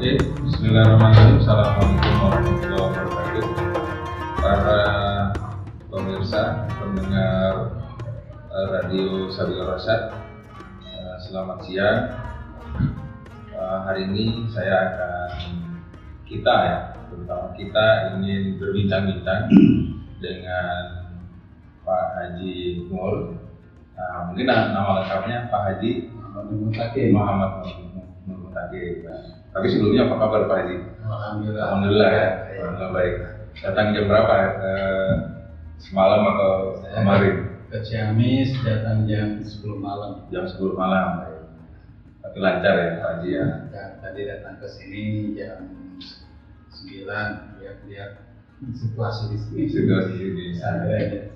Oke, Bismillahirrahmanirrahim. Assalamualaikum warahmatullahi wabarakatuh. Para pemirsa, pendengar Radio Sabila Rosyad, selamat siang. Hari ini terutama kita ingin berbincang-bincang dengan Pak Haji Nur. Mungkin nama lengkapnya Pak Haji Muhammad Mutaqi. Tapi sebelumnya apa kabar Pak Haji? Alhamdulillah ya. Alhamdulillah baik. Datang jam berapa ya? Semalam atau kemarin? Ke Ciamis datang jam 10 malam. Jam 10 malam. Tapi lancar ya Pak Haji ya? Tadi datang ke sini jam 9 lihat situasi di sini. Situasi di Santai aja.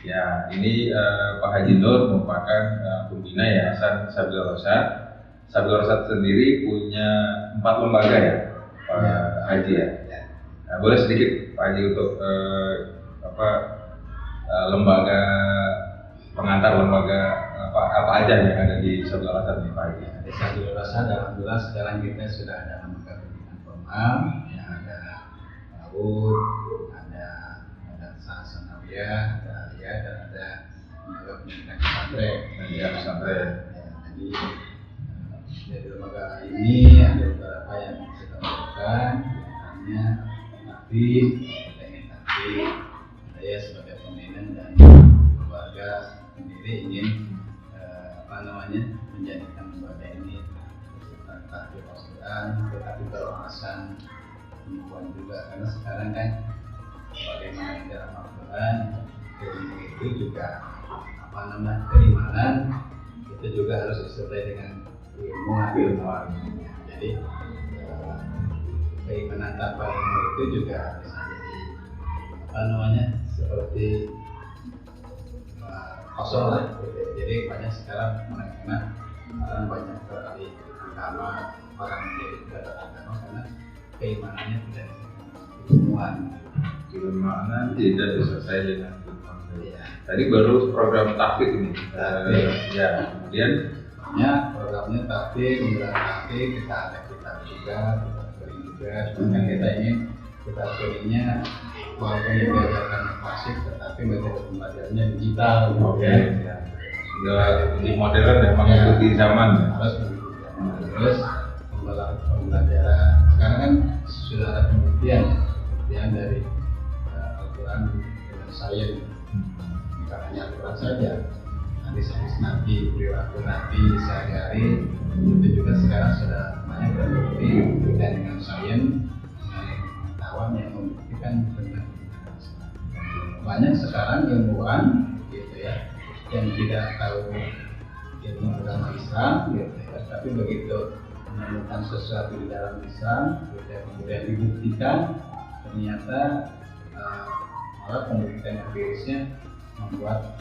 Ya, ini Pak Haji Nur merupakan pembina Yayasan Sabila Rosyad. Sabila Rosyad sendiri punya 4 lembaga ya, Pak Haji ya. Nah, boleh sedikit Pak Haji untuk lembaga pengantar lembaga apa aja yang ada di Sabila Rosyad nih Pak Haji? Di Sabila Rosyad alhamdulillah sekarang kita sudah ada lembaga pendidikan formal, yang ada PAUD, ada Sanawiyah, dan ada lembaga pendidikan pesantren. Jadi dari lembaga ini ada beberapa yang kita lakukan, misalnya aktif, saya sebagai pembina dan keluarga sendiri ingin menjadikan lembaga ini takdir Al-Quran, tetapi berwawasan pengetahuan juga, karena sekarang kan bagaimana di dalam Al-Quran ilmu itu juga keimanan itu juga harus disertai dengan ilmuwan. Jadi keimanan tanpa ilmu itu juga bisa jadi seperti kosong lah gitu. Jadi banyak sekarang orang banyak sekali agama, orang menjadi beragama karena keimanannya tidak ilmuwan. Keimanan tidak diselesai dengan ilmuwan. Tadi baru program tahfidz ini. Ya, kemudian programnya tahfidz, pembelajaran tahfidz, kita ada kitab juga, kita beri juga. Cuma kita ingin kitab berinya walaupun yang diajarkan klasik, tetapi metode pembelajarannya digital. Sudah lebih modern ya, mengikuti zaman. Harus mengikuti zaman. Terus pembelajaran sekarang kan sudah ada pembuktian dari Al-Quran dengan sains. Bukan hanya Al-Quran saja, hadis-hadis Nabi, perilaku Nabi sehari-hari itu juga sekarang sudah banyak terbukti dengan sains, dengan pengetahuan yang membuktikan benar. Banyak sekarang ilmuwan gitu ya yang tidak tahu ilmu agama Islam gitu ya, tapi begitu menemukan sesuatu di dalam Islam gitu ya, kemudian dibuktikan ternyata malah pembuktian empirisnya membuat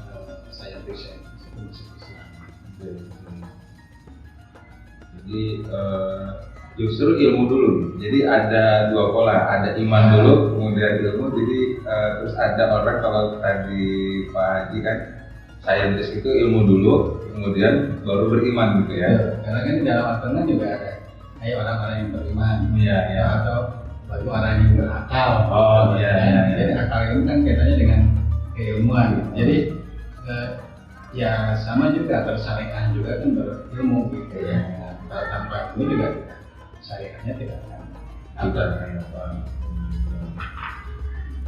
saya bisa masuk Islam. Jadi justru ilmu dulu. Jadi ada dua pola, ada iman dulu, kemudian ilmu. Jadi terus ada orang, kalau tadi Pak Haji kan saintis itu ilmu dulu, kemudian baru beriman gitu ya. Karena kan di dalam Al-Quran juga ada orang-orang yang beriman, atau bagi orang yang berakal. Jadi akal itu kan kaitannya dengan keilmuan. Jadi ya sama juga bersyariah juga kan berilmu gitu ya. Kalau tanpa ilmu juga syariahnya tidak akan apa.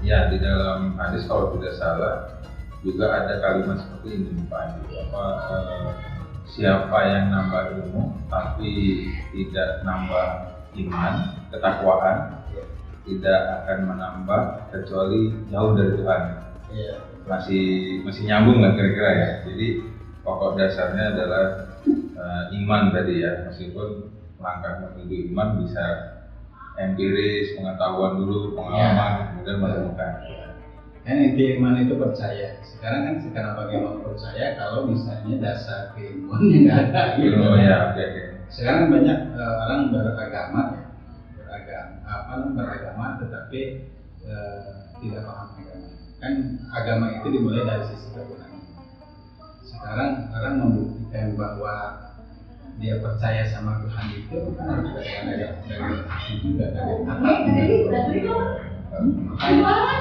Ya, di dalam hadis kalau tidak salah juga ada kalimat seperti ini Pak Haji, siapa yang nambah ilmu tapi tidak nambah iman, ketakwaan, tidak akan menambah kecuali jauh dari Tuhan. Masih nyambung nggak kira-kira ya? Jadi pokok dasarnya adalah iman tadi ya, meskipun langkah menuju iman bisa empiris, pengetahuan dulu, pengalaman, kemudian menemukan. Kan inti iman itu percaya. Sekarang bagaimana percaya kalau misalnya dasar keilmuannya nggak ada. Sekarang banyak orang beragama tetapi tidak paham agama. Kan agama itu dimulai dari sisi ketuhanan. Sekarang orang membuktikan bahwa dia percaya sama Tuhan itu kan harus dari hati juga, dari hati juga.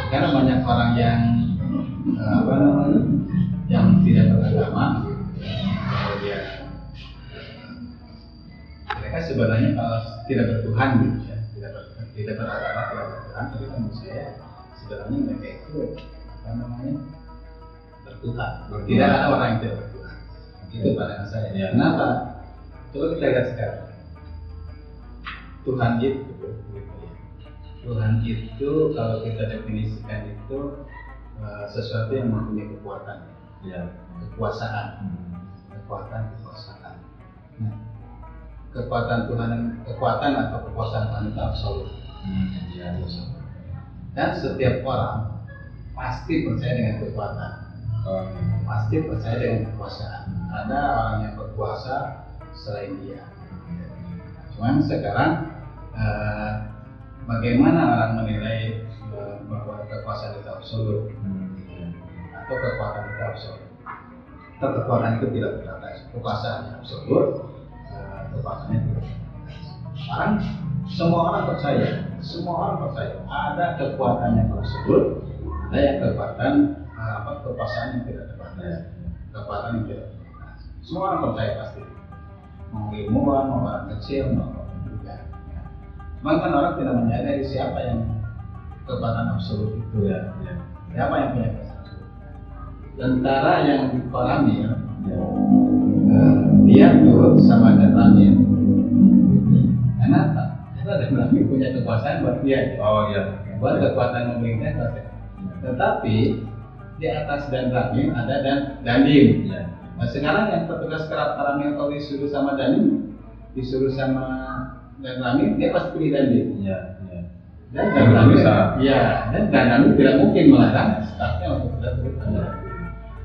Sekarang banyak orang yang yang tidak beragama, dia mereka sebenarnya kalau tidak bertuhan gitu ya, tidak beragama, tidak bertuhan, tapi menurut saya sebenarnya mereka itu bertuhan. Tidak ada orang yang tidak bertuhan. Itu pandangan saya. Ya. Kenapa? Coba kita lihat sekarang. Tuhan itu kalau kita definisikan itu sesuatu yang mempunyai kekuatan, ya, kekuasaan, kekuatan. Nah, kekuatan atau kekuasaan Tuhan itu absolut. Ya, dan setiap orang pasti percaya dengan kekuatan, pasti percaya dengan kekuasaan. Ada orang yang berkuasa selain dia. Cuman sekarang bagaimana orang menilai bahwa kekuasaan itu absolut atau kekuatan itu absolut? Atau kekuatan itu tidak terbatas? Kekuasaannya absolut, kekuasaannya tidak terbatas. Semua orang percaya ada kekuatan yang absolut, ada yang kekuasaan yang tidak terbatas. Kekuatan yang tidak terbatas. Semua orang percaya pasti. Mau ilmuwan, mau orang kecil, mau orang juga. Cuman kan orang tidak menyadari siapa yang kekuatan absolut itu, ya. Siapa yang punya kekuatan absolut? Tentara yang di Koramil, dia turut sama Dan Ramil. Kenapa? Karena Dan Ramil punya kekuasaan buat dia. Oh iya. Buat kekuatan memerintah kuasa. Tetapi di atas Dan Ramil ada Dandim. Ya. Nah sekarang yang petugas kerap Ramil kalau disuruh sama Dandim, disuruh sama Dan Ramil, dia pasti pilih Dandim. Iya. Dan Dan Ramil, dan Dan Ramil tidak mungkin melarang stafnya untuk tidak turut sama.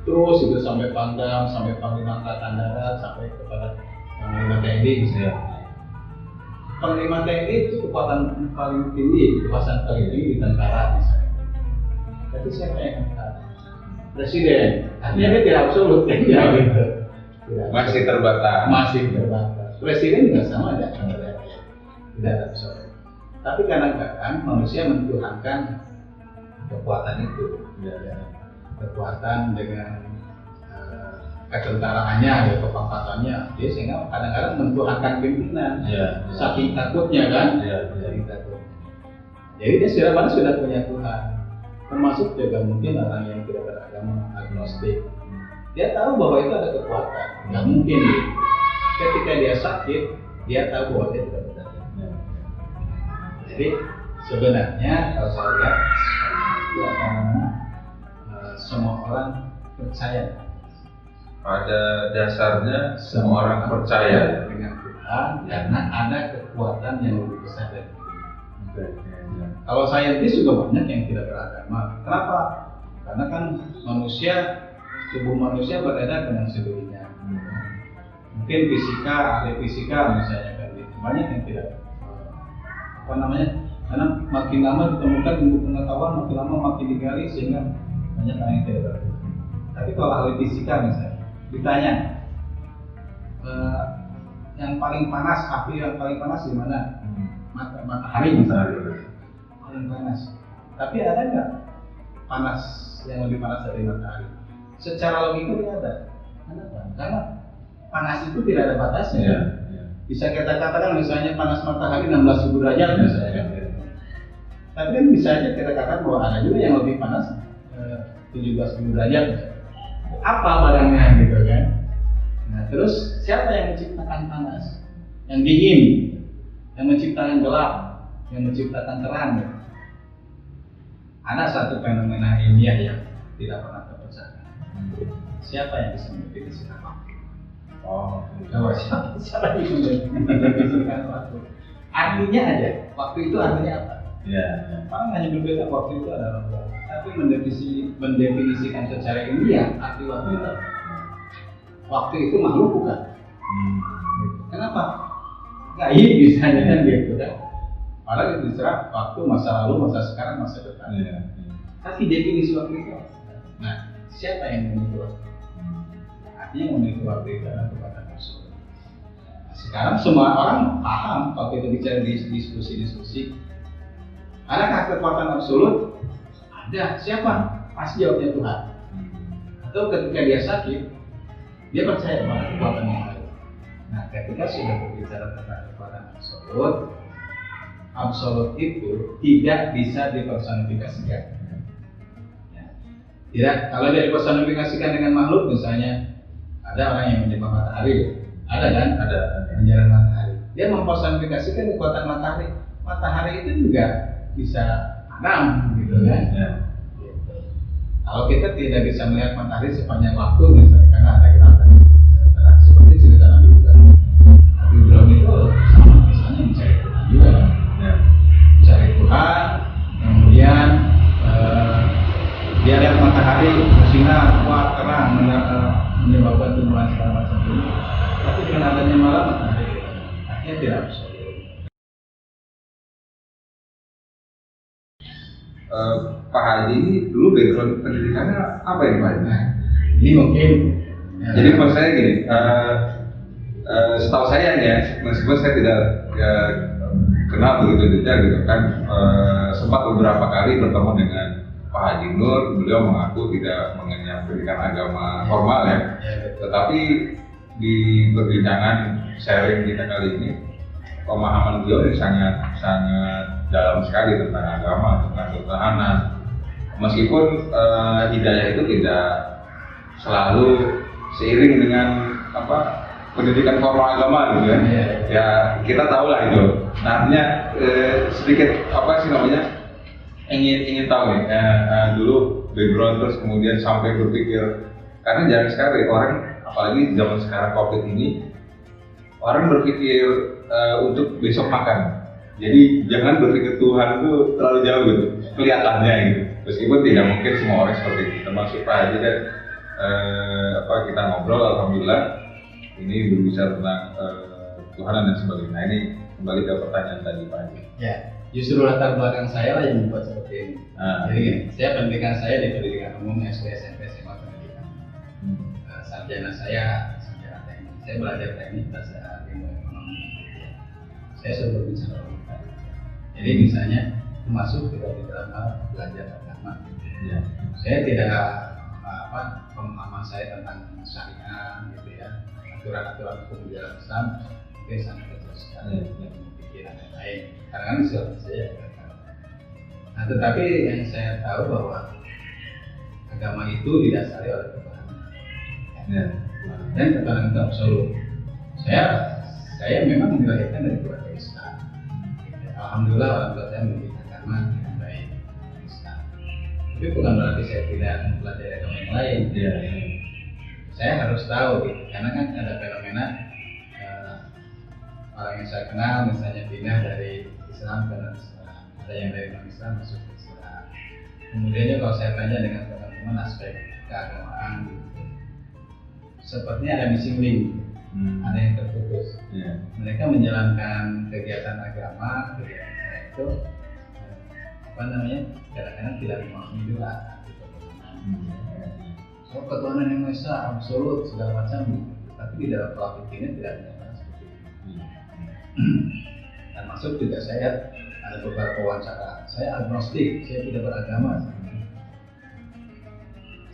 Terus itu sampai Pangdam, sampai Panglima Angkatan Darat, sampai kepada Panglima TNI, ya. Panglima TNI itu kekuatan paling tinggi, kekuasaan paling tinggi di tentara misalnya. Tapi siapa yang akan Presiden? Artinya dia tidak absolut, ya gitu. Masih terbatas. Presiden juga sama aja, tidak absolut. Tapi kadang-kadang manusia mentuhankan kekuatan itu, kekuatan dengan ketentaraannya, kepangkatannya, dia sehingga kadang-kadang mentuhankan pimpinan, saking takutnya kan, saking takut. Jadi dia sudah punya Tuhan, termasuk juga mungkin orang yang tidak beragama, agnostik. Dia tahu bahwa itu ada kekuatan, nggak mungkin. Ketika dia sakit, dia tahu bahwa dia tidak beragama. Jadi sebenarnya kalau saya lihat itu semua orang percaya. Pada dasarnya semua orang percaya dengan Tuhan karena ada kekuatan yang lebih besar dari itu. Kalau saintis juga banyak yang tidak beragama. Kenapa? Karena kan tubuh manusia beredar dengan sendirinya. Mungkin ahli fisika misalnya kan gitu. Banyak yang tidak karena makin lama ditemukan ilmu pengetahuan, makin lama makin digali sehingga banyak orang yang tidak beragama. Tapi kalau ahli fisika misalnya ditanya yang paling panas, api yang paling panas di mana? Matahari misalnya. Paling panas. Tapi ada nggak panas yang lebih panas dari matahari? Secara logika tidak ada. Kenapa? Karena panas itu tidak ada batasnya. Bisa kita katakan misalnya panas matahari 16.000 derajat misalnya. Tapi kan bisa aja kita katakan bahwa ada juga yang lebih panas 17.000 derajat. Apa barangnya gitu kan? Nah terus siapa yang menciptakan panas? Yang dingin, yang menciptakan gelap, yang menciptakan terang. Ada satu fenomena ilmiah yang tidak pernah terpecahkan. Siapa yang bisa mendefinisikan waktu? Siapa yang bisa mendefinisikan waktu? Artinya aja, waktu itu artinya apa? Orang hanya berbeda waktu itu adalah tapi mendefinisikan secara ilmiah arti waktu itu. Waktu itu makhluk bukan? Kenapa? Gaib misalnya kan gitu kan? Padahal itu diserap waktu masa lalu, masa sekarang, masa depan. Tapi definisi waktu itu. Nah, siapa yang memiliki waktu? Artinya yang memiliki waktu itu adalah kekuatan absolut. Sekarang semua orang paham kalau kita bicara di diskusi. Adakah kekuatan absolut? Ada. Siapa? Pasti jawabnya Tuhan. Atau ketika dia sakit, dia percaya pada kekuatan yang lain. Nah, ketika sudah berbicara tentang kekuatan absolut itu tidak bisa dipersonifikasikan. Ya. Tidak, kalau dia dipersonifikasikan dengan makhluk, misalnya ada orang yang menyembah matahari, ada kan? Ada menjalan matahari. Dia mempersonifikasikan kekuatan matahari. Matahari itu juga bisa padam, gitu kan? Ya. Gitu. Kalau kita tidak bisa melihat matahari sepanjang waktu, misalnya karena ada gerakan, seperti cerita Nabi Ibrahim. Nabi Ibrahim itu sama misalnya mencari Tuhan juga, kan? Ya. Mencari Tuhan, kemudian dia lihat matahari bersinar, wah terang, menyebabkan tumbuhan segala macam itu. Tapi dengan adanya malam matahari, akhirnya tidak bisa. Pak Haji ini dulu background pendidikannya apa ya Pak? Nah, ini mungkin. Jadi maksud saya gini, setahu saya ya, meskipun saya tidak kenal begitu detail gitu kan, sempat beberapa kali bertemu dengan Pak Haji Nur, beliau mengaku tidak mengenyam pendidikan agama formal ya, tetapi di perbincangan sharing kita kali ini, pemahaman beliau ini sangat dalam sekali tentang agama, tentang ketahanan. Meskipun hidayah itu tidak selalu seiring dengan pendidikan formal agama gitu kan. Ya kita tahu lah itu. Nah, artinya sedikit ingin tahu nih dulu background terus kemudian sampai berpikir, karena jarang sekali orang, apalagi zaman sekarang COVID ini, orang berpikir untuk besok makan. Jadi jangan berpikir Tuhan itu terlalu jauh gitu, kelihatannya gitu. Meskipun tidak mungkin semua orang seperti itu, termasuk Pak Haji kan. Kita ngobrol, alhamdulillah ini berbicara tentang Tuhanan dan sebagainya. Nah, ini kembali ke pertanyaan tadi Pak Haji. Ya, justru latar belakang saya lah yang membuat seperti ini. Jadi saya pendidikan saya di pendidikan umum SD, SMP, SMA pendidikan. Sarjana saya sarjana teknik. Saya belajar teknik bahasa ilmu ekonomi. Saya sudah berbicara. Jadi misalnya termasuk tidak di dalam hal belajar agama. Ya. Saya tidak pemahaman saya tentang syariah gitu ya, aturan-aturan hukum di dalam Islam mungkin sangat kecil sekali dengan pikiran yang lain. Karena kan Islam saya agama. Nah, tetapi yang saya tahu bahwa agama itu didasari oleh ketuhanan. Ya. Dan ketuhanan itu absolut. Saya memang dilahirkan dari keluarga Islam. Alhamdulillah orang tua saya mendidik agama dengan baik Islam. Tapi bukan berarti saya tidak mempelajari agama yang lain. Ya. Saya harus tahu, gitu. Karena kan ada fenomena orang yang saya kenal misalnya pindah dari Islam ke non-Islam, ada yang dari non-Islam masuk ke Islam. Kemudian kalau saya tanya dengan teman-teman aspek keagamaan, gitu, sepertinya ada missing link. Ada yang terputus. Mereka menjalankan kegiatan agama, kegiatan itu kadang-kadang tidak memahami juga so ketuhanan yang Maha Esa absolut segala macam, tapi di dalam pola pikirnya tidak menyatakan seperti itu. Dan masuk juga saya ada beberapa wawancara, saya agnostik, saya tidak beragama.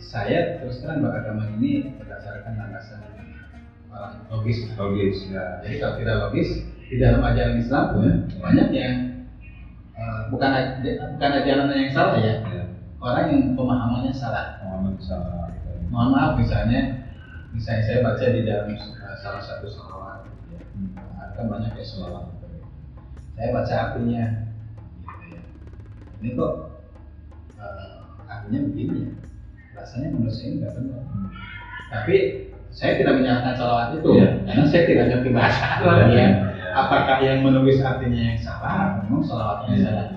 Saya terus terang beragama ini berdasarkan landasan logis ya. Jadi kalau tidak logis di dalam ajaran Islam pun banyak yang bukan ajaran yang salah ya. Orang yang pemahamannya salah. Mohon maaf misalnya saya baca di dalam salah satu sholawat, ada banyak ya sholawat. Saya baca artinya, gitu ya. Ini kok artinya begini ya. Rasanya menurut saya nggak benar. Tapi saya tidak menyalahkan sholawat itu, karena saya tidak ngerti bahasa Arab ya. Apakah yang menulis artinya yang salah? Memang sholawatnya yang salah.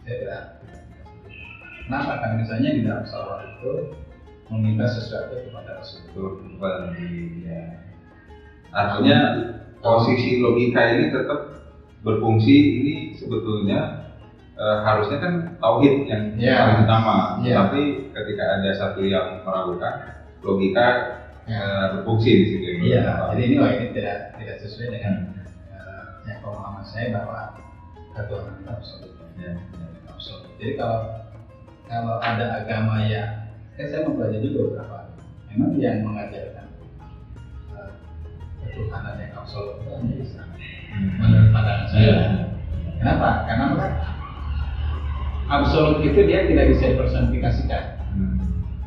Saya tidak. Kenapa? Kan misalnya di dalam sholawat itu meminta sesuatu kepada Rasulullah. Ya. Artinya posisi logika ini tetap berfungsi. Ini sebetulnya harusnya kan tauhid yang paling utama. Tapi ketika ada satu yang meragukan, logika berfungsi di situ. Iya, jadi ini tidak sesuai dengan pemahaman saya bahwa ketuhanan itu absolut. Absolut. Jadi kalau ada agama yang saya mempelajari juga beberapa, memang yang mengajarkan ketuhanan yang absolut itu hanya Islam. Menurut pandangan saya. Kenapa? Karena absolut itu dia tidak bisa dipersonifikasikan.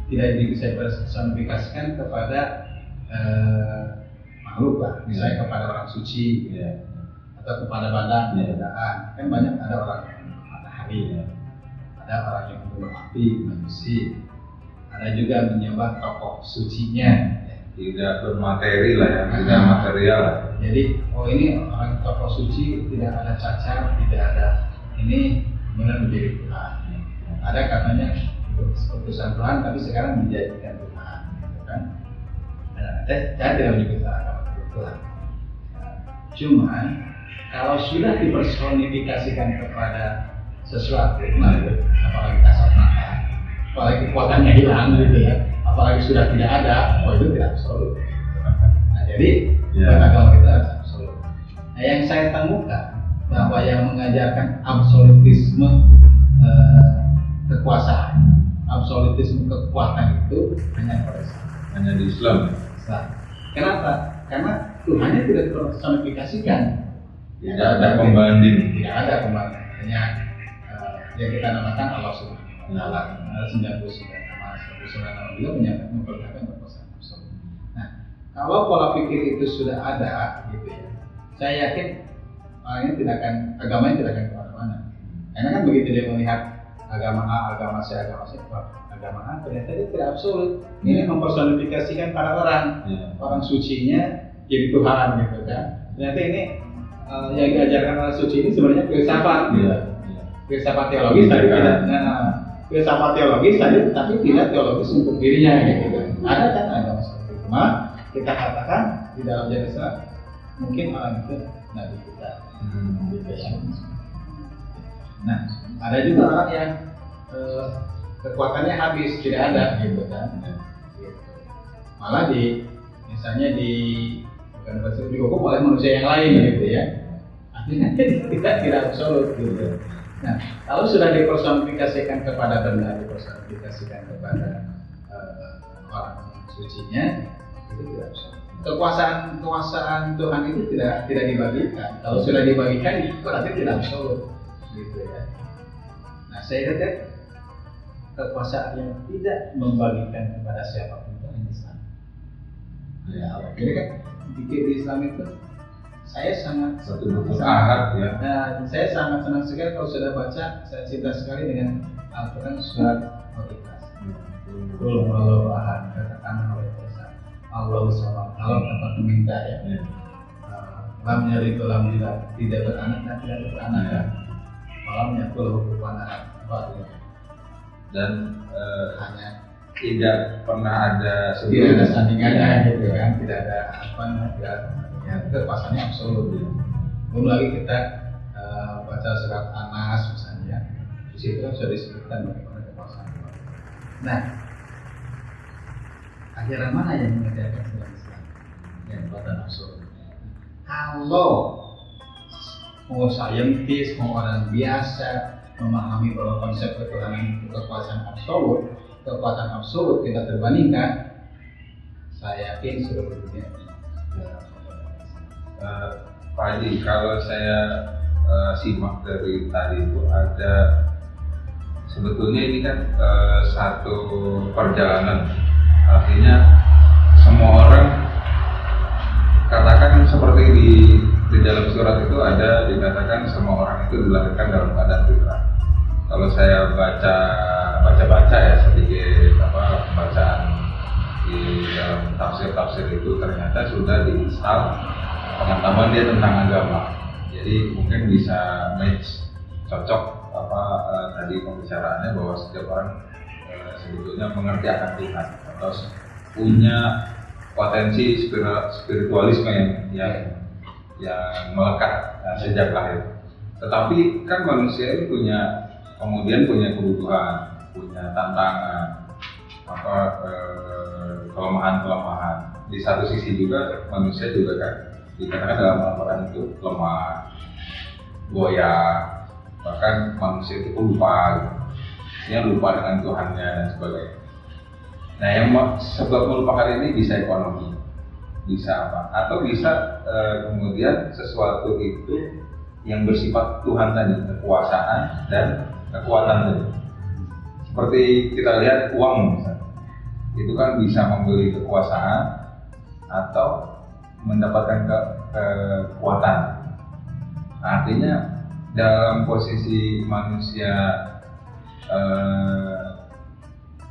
Tidak bisa dipersonifikasikan kepada makhluk lah, misalnya kepada orang suci, atau kepada badan, kan banyak ada orang yang matahari, ada orang yang membunuh api, manusia, ada juga menyembah tokoh sucinya, tidak bermateri lah ya, tidak material lah. Jadi ini orang tokoh suci, tidak ada cacat, tidak ada ini benar menjadi Tuhan. Ada katanya keputusan Tuhan, tapi sekarang dijadikan Tuhan, gitu kan? Saya tidak menyebut Tuhan. Cuman kalau sudah dipersonifikasikan kepada sesuatu, apalagi kasat mata, apalagi kekuatannya hilang gitu ya, apalagi sudah tidak ada, itu tidak absolut. Nah jadi agama kita harus absolut. Nah yang saya temukan bahwa yang mengajarkan absolutisme kekuasaan, absolutisme kekuatan itu hanya pada Islam. Hanya di Islam. Kenapa? Karena Tuhannya tidak dipersonifikasikan. Tidak ada pembanding. Tidak ada pembanding. Hanya yang kita namakan Allah Subhanahu wa Ta'ala. 99 nama juga memperlihatkan kekuasaan absolut. Nah, kalau pola pikir itu sudah ada, gitu ya, saya yakin agamanya tidak akan kemana-mana. Karena kan begitu dia melihat agama A, agama C, agama A ternyata dia tidak absolut. Ini mempersonifikasikan para orang sucinya jadi Tuhan, gitu kan. Ternyata ini yang diajarkan oleh suci ini sebenarnya filsafat, filsafat teologis, tapi tidak. Filsafat teologis saja, tapi tidak teologis untuk dirinya, gitu kan. Ada kan agama seperti itu. Cuma kita katakan di dalam jalan Islam mungkin orang itu nabi kita. Nah, ada juga orang yang kekuatannya habis, tidak ada, gitu kan. Malah misalnya dihukum oleh manusia yang lain, gitu ya. Akhirnya kita tidak absolut, gitu. Nah, kalau sudah dipersonifikasikan kepada benda, dipersonifikasikan kepada orang sucinya, itu tidak absolut. Kekuasaan Tuhan itu tidak dibagikan. Kalau sudah dibagikan, itu berarti tidak absolut, gitu ya. Nah, saya lihat kekuasaan yang tidak membagikan kepada siapapun itu hanya Islam. Ya, jadi kan pikir di Islam itu saya sangat ahad ya. Nah, saya sangat senang sekali kalau sudah baca. Saya cinta sekali dengan Al-Quran surat Al-Ikhlas. Qul ahad, katakan oleh Tuhan Allahu samad. Kalau dapat meminta ya. Lam yalid wa lam yulad, tidak beranak dan tidak diperanakan. Lam yakul kufuwan ahad. Dan hanya tidak pernah ada tidak ada sandingannya, gitu kan. Tidak ada kekuasaannya absolut. Belum lagi kita baca surat An-Nas misalnya, di situ sudah disebutkan bagaimana kekuasaan. Nah, ajaran mana yang mengajarkan dalam Islam yang kekuasaan absolut? Kalau mau saintis, mau orang biasa memahami bahwa konsep ketuhanan itu kekuasaan absolut tidak terbandingkan, saya yakin seluruh dunia. Pak Haji, kalau saya simak dari tadi itu ada sebetulnya ini kan satu perjalanan, artinya semua orang katakan seperti di dalam surat itu ada dikatakan semua orang itu dilahirkan dalam keadaan fitrah. Kalau saya baca ya sedikit pembacaan di dalam tafsir itu ternyata sudah diinstal pengetahuan dia tentang agama. Jadi mungkin bisa match cocok tadi pembicaraannya bahwa setiap orang sebetulnya mengerti akan Tuhan atau punya potensi spiritualisme yang melekat sejak lahir. Tetapi kan manusia itu kemudian punya kebutuhan, punya tantangan, kelemahan-kelemahan. Di satu sisi juga manusia juga kan dikatakan dalam Al-Quran itu lemah, goyah, bahkan manusia itu lupa, lupa dengan Tuhannya dan sebagainya. Nah, yang sebab melupakan ini bisa ekonomi, bisa apa? Atau bisa kemudian sesuatu itu yang bersifat Tuhan tadi, kekuasaan dan kekuatan tadi. Seperti kita lihat uang misalnya, itu kan bisa membeli kekuasaan atau mendapatkan kekuatan. Artinya dalam posisi manusia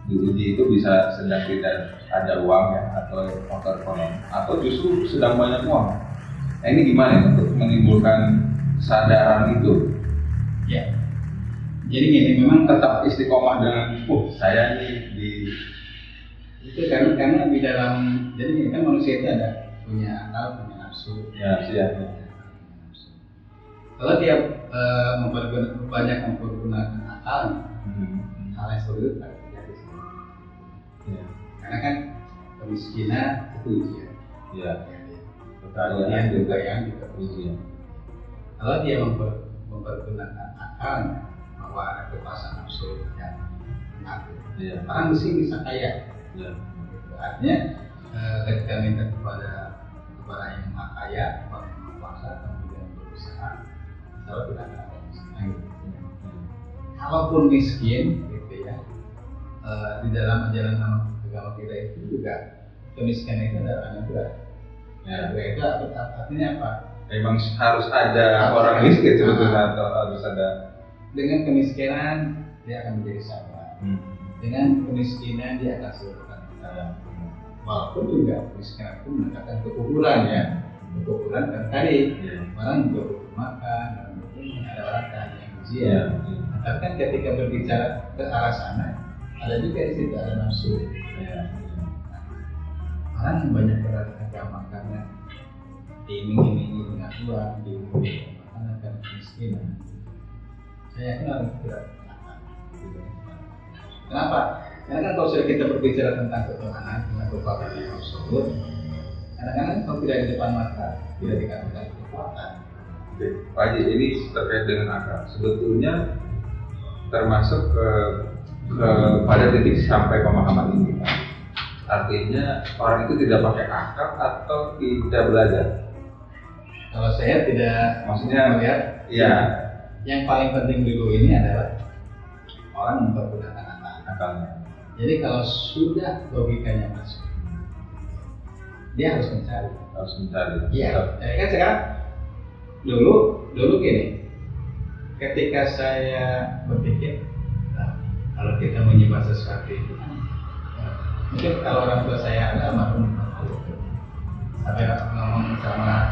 diuji itu bisa sedang tidak ada uang ya, atau faktor ekonomi, atau justru sedang banyak uang. Nah, ini gimana untuk menimbulkan kesadaran itu? Ya, jadi gini, memang tetap istiqomah dengan saya nih di itu karena di dalam, jadi gini kan manusia itu ada punya akal, punya nafsu. Ya, siap. Kalau dia banyak mempergunakan akal, hal yang seperti itu tidak terjadi. Ya. Karena kan kemiskinan itu ujian. Ya. Kekayaan juga yang juga ujian. Kalau dia mempergunakan akalnya, bahwa ada kekuasaan nafsu yang mengatur, orang bisa kaya. Ya. Artinya ketika minta kepada yang maha kaya, kepada yang maha kuasa, kemudian berusaha, kalau tidak ada miskin. Kalaupun miskin, gitu ya, di dalam ajaran agama kita itu juga kemiskinan itu adalah anugerah. Anugerah itu artinya apa? Emang harus ada orang miskin sebetulnya, atau harus ada. Dengan kemiskinan dia akan menjadi sabar. Dengan kemiskinan dia akan surga. Walaupun juga kemiskinan itu meningkatkan kekuburan ya. Kekuburan kan tadi orang juga butuh makan, ada orang yang ujian. Tapi kan ketika berbicara ke arah sana, ada juga di situ ada nafsu. Orang yang banyak beragama karena diiming-imingi dengan uang, diiming-imingi makanan karena kemiskinan. Saya yakin orang itu tidak akan. Kenapa? Karena kan kalau sudah kita berbicara tentang ketuhanan, tentang kekuatan yang absolut, kadang-kadang kalau tidak di depan mata, tidak dikatakan kekuatan. Pak Haji, ini terkait dengan akal. Sebetulnya termasuk pada titik sampai pemahaman ini. Artinya orang itu tidak pakai akal atau tidak belajar. Kalau saya tidak, maksudnya melihat, ya. Yang paling penting dulu ini adalah orang mempergunakan akalnya. Jadi kalau sudah logikanya masuk, dia harus mencari. Iya. Jadi kan sekarang dulu gini, ketika saya berpikir, kalau kita menyembah sesuatu itu, mungkin kalau orang tua saya ada almarhum, sampai ngomong sama,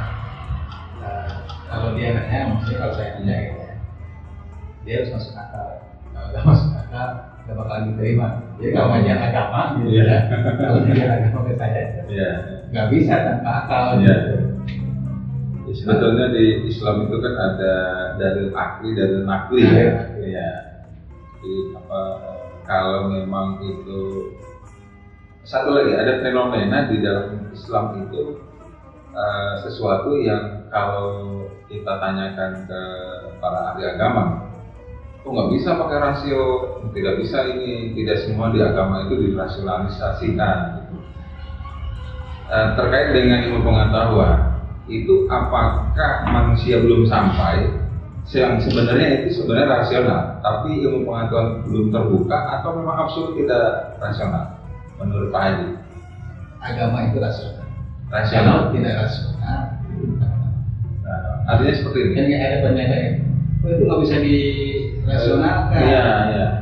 kalau dia nanya, maksudnya kalau saya nanya gitu ya, dia harus masuk akal. Kalau nggak masuk akal, nggak bakal diterima. Jadi kalau ngajar agama, gitu ya, kalau ngajar agama ke saya, nggak bisa tanpa akal. Gitu. Sebetulnya di Islam itu kan ada dalil akli, dalil nakli ya. Jadi kalau memang itu satu lagi ada fenomena di dalam Islam itu sesuatu yang kalau kita tanyakan ke para ahli agama, nggak bisa pakai rasio, tidak bisa ini, tidak semua di agama itu dirasionalisasikan. Gitu. Terkait dengan ilmu pengetahuan, itu apakah manusia belum sampai yang sebenarnya itu sebenarnya rasional, tapi ilmu pengetahuan belum terbuka, atau memang absolut tidak rasional menurut Pak Haji? Agama itu rasional. Rasional tidak rasional. Artinya seperti ini. Kan ada pernyataan, itu nggak bisa dirasionalkan. Iya.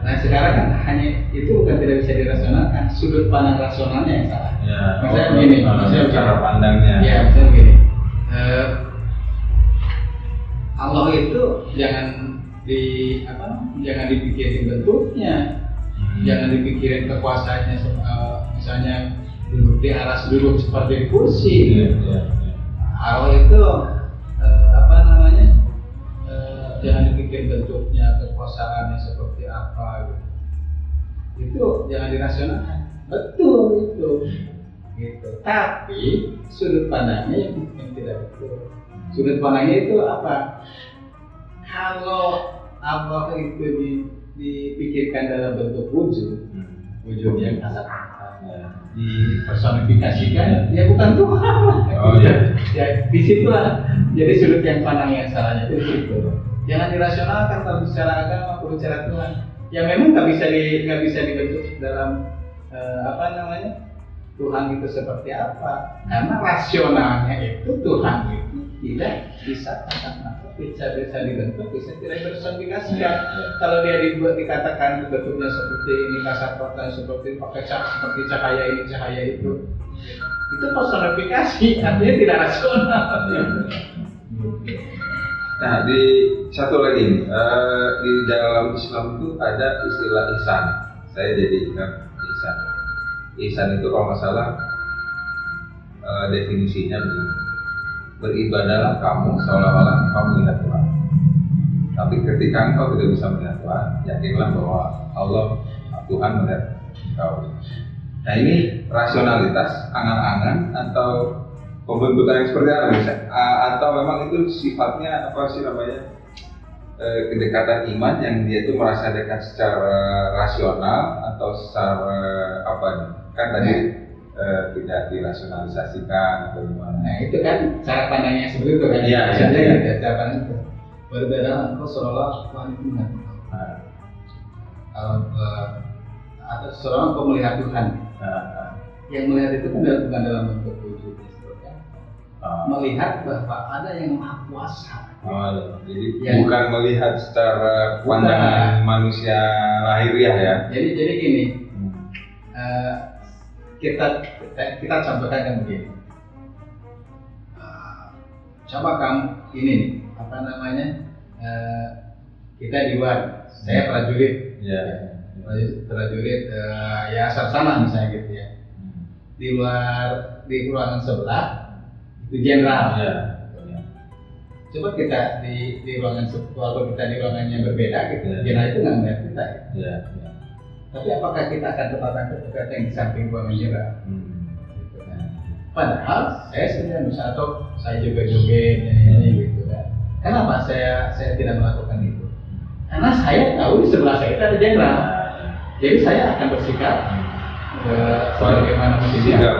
Nah sekarang kan hanya itu bukan tidak bisa dirasionalkan, sudut pandang rasionalnya yang salah. Ya. Misalnya begini, cara pandangnya. Ya, misalnya begini. Allah itu jangan dipikirin bentuknya, jangan dipikirin kekuasaannya, misalnya duduk di aras, duduk seperti kursi. Allah itu jangan dipikir bentuknya, kekuasaannya seperti apa gitu. Itu jangan dirasionalkan. Betul itu. gitu. Tapi sudut pandangnya yang tidak betul. Sudut pandangnya itu apa? Kalau Allah itu dipikirkan dalam bentuk wujud yang kasat mata, dipersonifikasikan, ya bukan Tuhan. Oh iya. Ya disitulah. Jadi sudut yang pandang yang salahnya itu di situ. Jangan dirasionalkan kalau bicara agama, kalau bicara Tuhan. Ya memang nggak bisa dibentuk dalam Tuhan itu seperti apa? Karena rasionalnya itu Tuhan itu tidak bisa bisa dibentuk, bisa tidak personifikasikan. Kalau dia dikatakan bentuknya seperti ini, kasat mata seperti pakai seperti cahaya ini, cahaya itu personifikasi, artinya tidak rasional. Nah, di satu lagi nih, di dalam Islam itu ada istilah ihsan. Saya jadi ingat ihsan. Ihsan itu kalau nggak salah definisinya begini: beribadahlah kamu seolah-olah kamu melihat Tuhan. Tapi ketika engkau tidak bisa melihat Tuhan, yakinlah bahwa Allah Tuhan melihat engkau. Nah, ini rasionalitas, angan-angan, atau pembentukan yang seperti apa bisa? Atau memang itu sifatnya apa sih namanya? Kedekatan iman yang dia itu merasa dekat secara rasional atau secara apa nih? Kan tadi tidak dirasionalisasikan atau gimana? Nah itu kan cara pandangnya seperti itu kan? Iya. Cara pandang itu. Berbeda engkau seolah Tuhan itu melihat engkau. Atau seolah engkau melihat Tuhan. Yang melihat itu kan bukan dalam bentuk wujudnya seperti apa? Melihat bahwa ada yang maha kuasa. Jadi bukan melihat secara pandangan manusia lahiriah ya. Jadi gini, kita contohkan kan begini. Coba kamu ini apa namanya? Kita di luar, saya prajurit. Prajurit ya sama misalnya gitu ya. Di ruangan sebelah itu jenderal. Coba kita di ruangan walaupun kita di ruangan yang berbeda gitu, jenderal itu nggak melihat kita. Tapi apakah kita akan tempatkan yang di samping ruangan jenderal? Gitu kan. Padahal saya sendiri misalnya atau saya juga joget gitu kan. Kenapa saya tidak melakukan itu? Karena saya tahu di sebelah saya itu ada jenderal. Jadi saya akan bersikap sebagaimana sigap,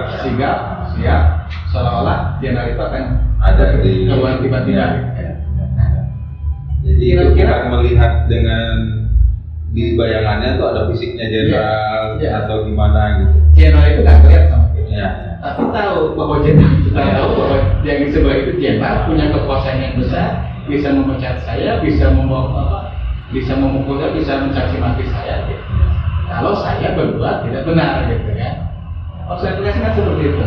siap, seolah-olah jenderal itu akan ada di keluar tiba-tiba. Jadi bukan melihat dengan di bayangannya tuh ada fisiknya jenderal atau gimana gitu. Jenderal itu nggak kelihatan sama kita. Tapi tahu bahwa jenderal kita tahu bahwa yang di sebelah itu jenderal punya kekuasaan yang besar, bisa memecat saya, bisa memukul, bisa mencaci maki saya. Gitu. Kalau saya berbuat tidak benar gitu kan. Konsekuensinya kan seperti itu.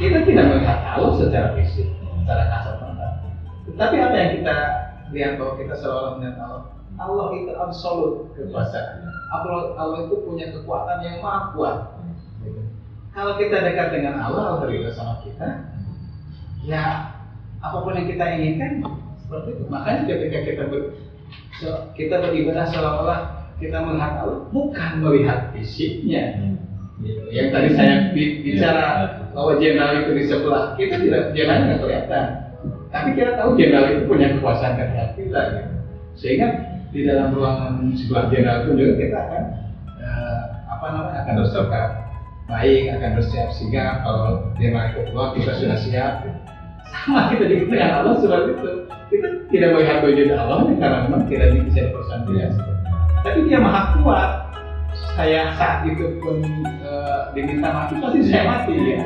Kita tidak melihat Allah secara fisik, secara kasat mata. Tetapi apa yang kita lihat bahwa kita seolah melihat Allah? Allah itu absolut kekuasaan. Allah itu punya kekuatan yang maha kuat. Kalau kita dekat dengan Allah ridho sama kita, ya apapun yang kita inginkan seperti itu. Makanya ketika kita beribadah seolah-olah kita melihat Allah, bukan melihat fisiknya. Gitu. Yang tadi saya bicara bahwa jenderal itu di sebelah kita, jenderalnya nggak kelihatan, tapi kita tahu jenderal itu punya kekuasaan terhadap kita, gitu. Sehingga di dalam ruangan sebelah jenderal itu juga kita akan akan bersikap baik, akan bersiap sigap. Kalau jenderal itu keluar kita sudah siap. Sama kita dengan Allah seperti itu. Kita tidak melihat wujud Allah karena memang tidak bisa dipersonifikasikan. Tapi dia maha kuat. Saya saat itu pun diminta mati, pasti saya mati ya.